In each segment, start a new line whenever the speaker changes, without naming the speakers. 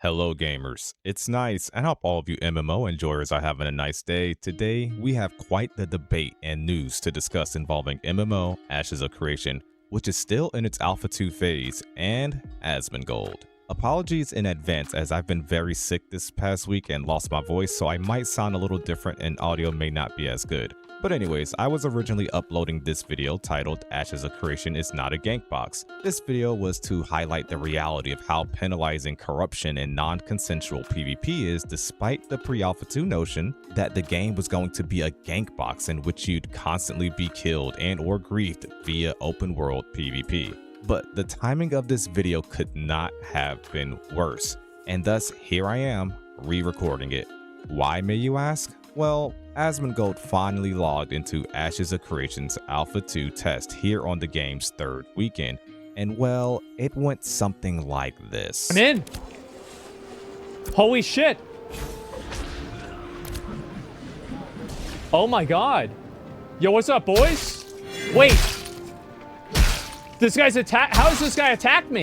Hello gamers, it's Nyce, and I hope all of you MMO enjoyers are having a nice day. Today, we have quite the debate and news to discuss involving MMO Ashes of Creation, which is still in its Alpha 2 phase, and Asmongold. Apologies in advance as I've been very sick this past week and lost my voice, so I might sound a little different and audio may not be as good. But anyways, I was originally uploading this video titled Ashes of Creation is not a gank box. This video was to highlight the reality of how penalizing corruption and non-consensual PvP is, despite the pre-alpha 2 notion that the game was going to be a gank box in which you'd constantly be killed and or griefed via open world PvP. But the timing of this video could not have been worse, and thus here I am re-recording it. Why, may you ask? Well, Asmongold finally logged into Ashes of Creation's Alpha 2 test here on the game's third weekend, and well, it went something like this.
I'm in! Holy shit! Oh my god! Yo, what's up, boys? Wait! This guy's how does this guy attack me?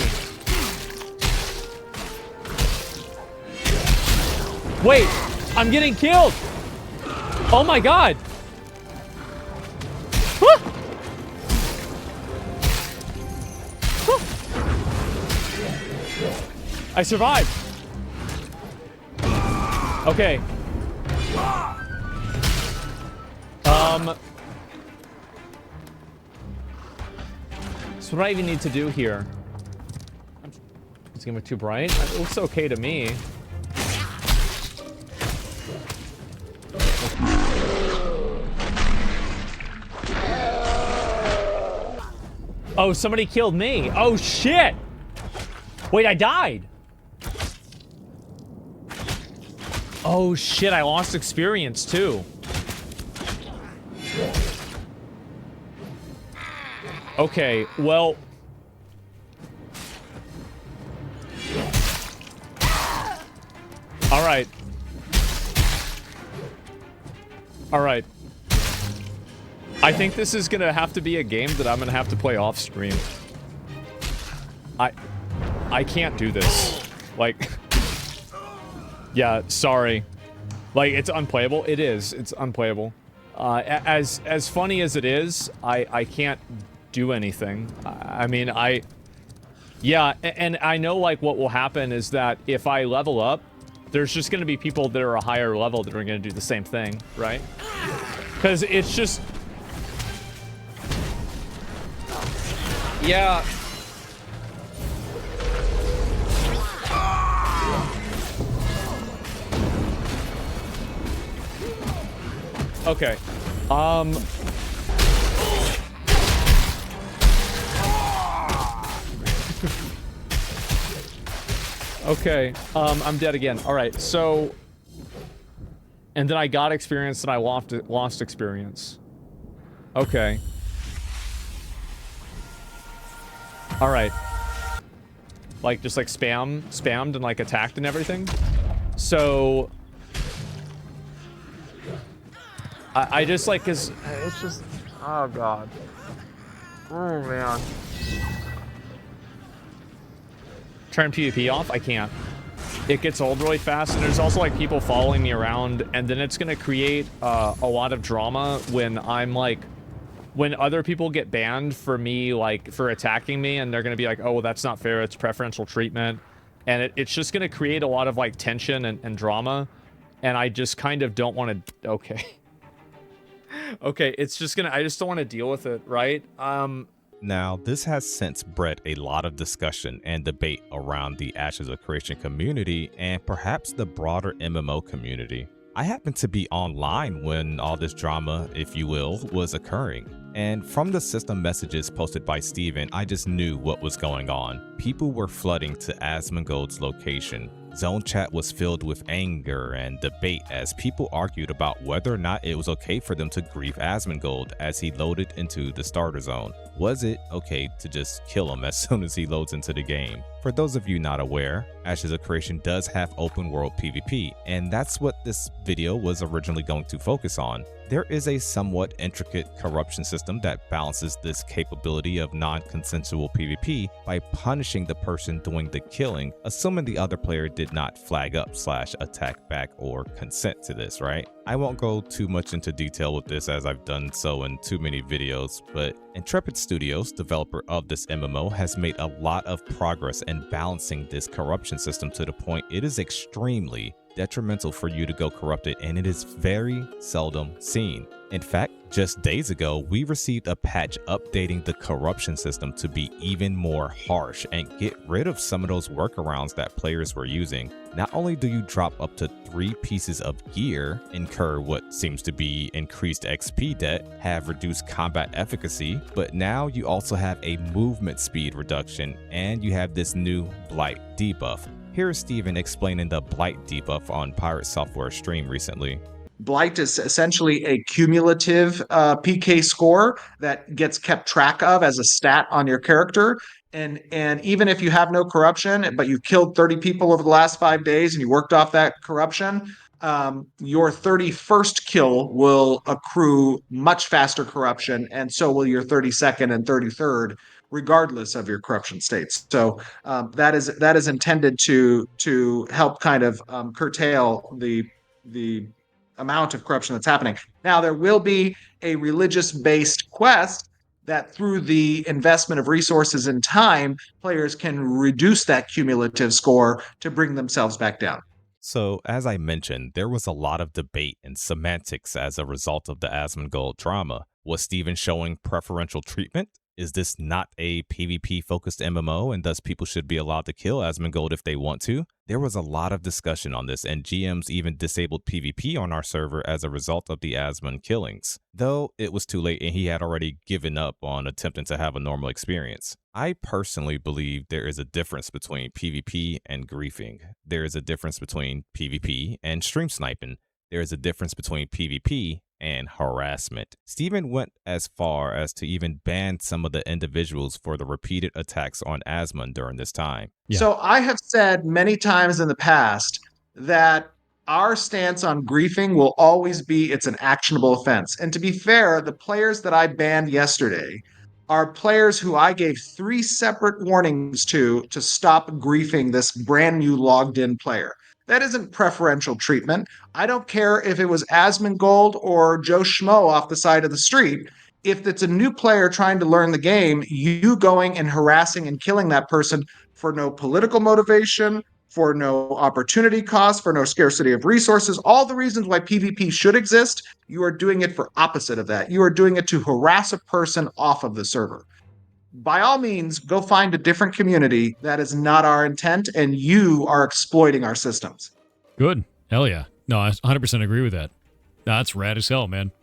Wait! I'm getting killed! Oh my god! Huh! Huh! I survived! Okay. So what do I even need to do here? It's gonna be too bright? It looks okay to me. Oh, somebody killed me. Oh, shit. Wait, I died. Oh, shit. I lost experience, too. Okay, well. All right. All right. I think this is gonna have to be a game that I'm gonna have to play off stream. I can't do this. Like, yeah, sorry. Like, it's unplayable. It is. It's unplayable. As funny as it is, I can't do anything. I mean, yeah, and I know, like, what will happen is that if I level up, there's just gonna be people that are a higher level that are gonna do the same thing, right? Because it's just... Yeah. Okay. Okay. I'm dead again. All right. So, and then I got experience and I lost experience. Okay. All right. Like, just like spammed and like attacked and everything. So I just like, cause it's just, oh god. Oh man. Turn PvP off? I can't. It gets old really fast, and there's also like people following me around, and then it's gonna create a lot of drama when I'm like, when other people get banned for me, like, for attacking me, and they're gonna be like, oh, well, that's not fair, it's preferential treatment. And it's just gonna create a lot of, like, tension and drama. And I just kind of don't want to... Okay. Okay, it's just gonna... I just don't want to deal with it, right?
Now, this has since bred a lot of discussion and debate around the Ashes of Creation community and perhaps the broader MMO community. I happened to be online when all this drama, if you will, was occurring. And from the system messages posted by Steven, I just knew what was going on. People were flooding to Asmongold's location. Zone chat was filled with anger and debate as people argued about whether or not it was okay for them to grieve Asmongold as he loaded into the starter zone. Was it okay to just kill him as soon as he loads into the game? For those of you not aware, Ashes of Creation does have open world PvP, and that's what this video was originally going to focus on. There is a somewhat intricate corruption system that balances this capability of non-consensual PvP by punishing the person doing the killing, assuming the other player did not flag up / attack back or consent to this, right? I won't go too much into detail with this as I've done so in too many videos, but Intrepid Studios, developer of this MMO, has made a lot of progress in balancing this corruption system to the point it is extremely detrimental for you to go corrupted, and it is very seldom seen. In fact, just days ago, we received a patch updating the corruption system to be even more harsh and get rid of some of those workarounds that players were using. Not only do you drop up to 3 pieces of gear, incur what seems to be increased XP debt, have reduced combat efficacy, but now you also have a movement speed reduction, and you have this new blight debuff. Here is Steven explaining the blight debuff on PirateSoftware stream recently.
Blight is essentially a cumulative PK score that gets kept track of as a stat on your character. And even if you have no corruption, but you killed 30 people over the last 5 days and you worked off that corruption, your 31st kill will accrue much faster corruption, and so will your 32nd and 33rd, regardless of your corruption states. So that is intended to help kind of curtail the amount of corruption that's happening. Now, there will be a religious-based quest that through the investment of resources and time, players can reduce that cumulative score to bring themselves back down.
So, as I mentioned, there was a lot of debate and semantics as a result of the Asmongold drama. Was Steven showing preferential treatment? Is this not a PvP-focused MMO, and thus people should be allowed to kill Asmongold if they want to? There was a lot of discussion on this, and GMs even disabled PvP on our server as a result of the Asmon killings, though it was too late and he had already given up on attempting to have a normal experience. I personally believe there is a difference between PvP and griefing. There is a difference between PvP and stream sniping. There is a difference between PvP and harassment. Steven went as far as to even ban some of the individuals for the repeated attacks on Asmon during this time.
Yeah. So I have said many times in the past that our stance on griefing will always be it's an actionable offense. And to be fair, the players that I banned yesterday are players who I gave 3 separate warnings to stop griefing this brand new logged in player. That isn't preferential treatment. I don't care if it was Asmongold or Joe Schmo off the side of the street. If it's a new player trying to learn the game, you going and harassing and killing that person for no political motivation, for no opportunity cost, for no scarcity of resources, all the reasons why PvP should exist, you are doing it for opposite of that. You are doing it to harass a person off of the server. By all means, go find a different community. That is not our intent, and you are exploiting our systems.
Good. Hell yeah. No, I 100% agree with that. That's rad as hell, man.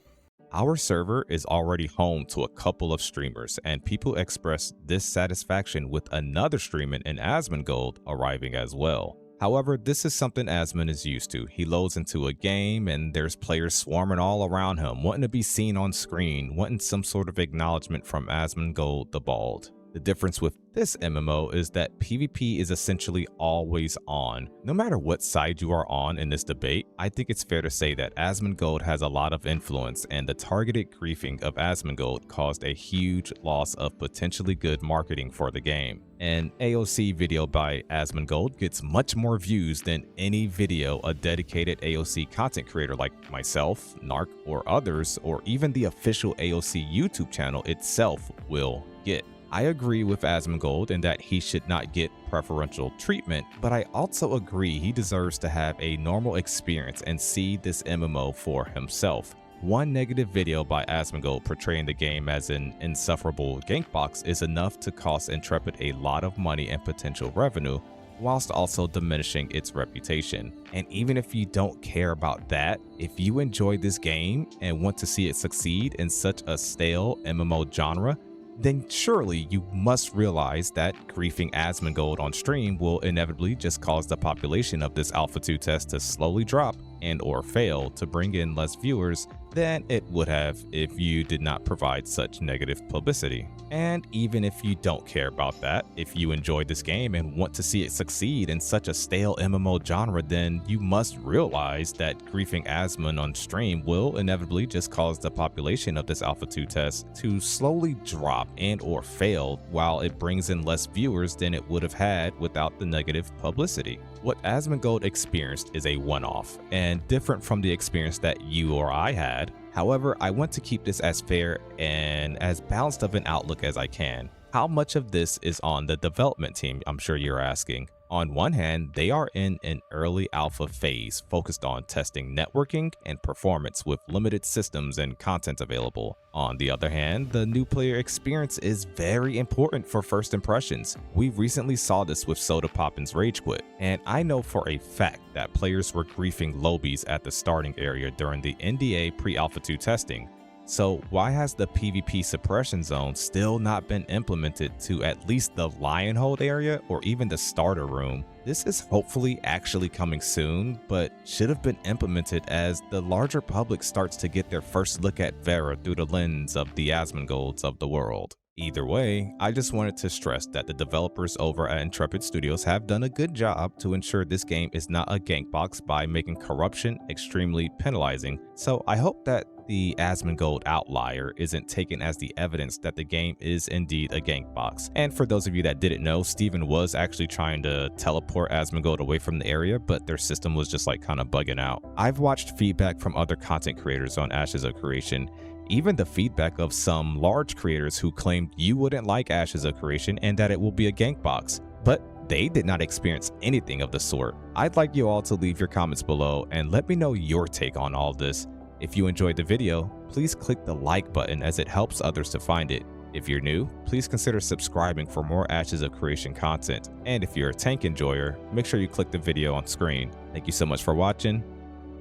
Our server is already home to a couple of streamers, and people express dissatisfaction with another streamer in Asmongold arriving as well. However, this is something Asmon is used to. He loads into a game and there's players swarming all around him, wanting to be seen on screen, wanting some sort of acknowledgement from Asmongold the Bald. The difference with this MMO is that PvP is essentially always on. No matter what side you are on in this debate, I think it's fair to say that Asmongold has a lot of influence, and the targeted griefing of Asmongold caused a huge loss of potentially good marketing for the game. An AOC video by Asmongold gets much more views than any video a dedicated AOC content creator like myself, Narc, or others, or even the official AOC YouTube channel itself will get. I agree with Asmongold in that he should not get preferential treatment, but I also agree he deserves to have a normal experience and see this MMO for himself. One negative video by Asmongold portraying the game as an insufferable gank box is enough to cost Intrepid a lot of money and potential revenue, whilst also diminishing its reputation. And even if you don't care about that, if you enjoy this game and want to see it succeed in such a stale MMO genre, then surely you must realize that griefing Asmongold on stream will inevitably just cause the population of this Alpha 2 test to slowly drop, and or fail to bring in less viewers than it would have if you did not provide such negative publicity. And even if you don't care about that, if you enjoy this game and want to see it succeed in such a stale MMO genre, then you must realize that griefing Asmon on stream will inevitably just cause the population of this Alpha 2 test to slowly drop and or fail, while it brings in less viewers than it would have had without the negative publicity. What Asmongold experienced is a one-off and different from the experience that you or I had. However, I want to keep this as fair and as balanced of an outlook as I can. How much of this is on the development team, I'm sure you're asking. On one hand, they are in an early alpha phase focused on testing networking and performance with limited systems and content available. On the other hand, the new player experience is very important for first impressions. We recently saw this with Soda Poppin's Rage Quit, and I know for a fact that players were griefing lobies at the starting area during the NDA pre-Alpha 2 testing. So why has the PvP suppression zone still not been implemented to at least the Lionhold area or even the starter room? This is hopefully actually coming soon, but should have been implemented as the larger public starts to get their first look at Vera through the lens of the Asmongolds of the world. Either way, I just wanted to stress that the developers over at Intrepid Studios have done a good job to ensure this game is not a gank box by making corruption extremely penalizing. So I hope that the Asmongold outlier isn't taken as the evidence that the game is indeed a gank box. And for those of you that didn't know, Steven was actually trying to teleport Asmongold away from the area, but their system was just like kind of bugging out. I've watched feedback from other content creators on Ashes of Creation, even the feedback of some large creators who claimed you wouldn't like Ashes of Creation and that it will be a gank box, but they did not experience anything of the sort. I'd like you all to leave your comments below and let me know your take on all this. If you enjoyed the video, please click the like button as it helps others to find it. If you're new, please consider subscribing for more Ashes of Creation content. And if you're a tank enjoyer, make sure you click the video on screen. Thank you so much for watching.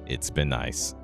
It's been nice.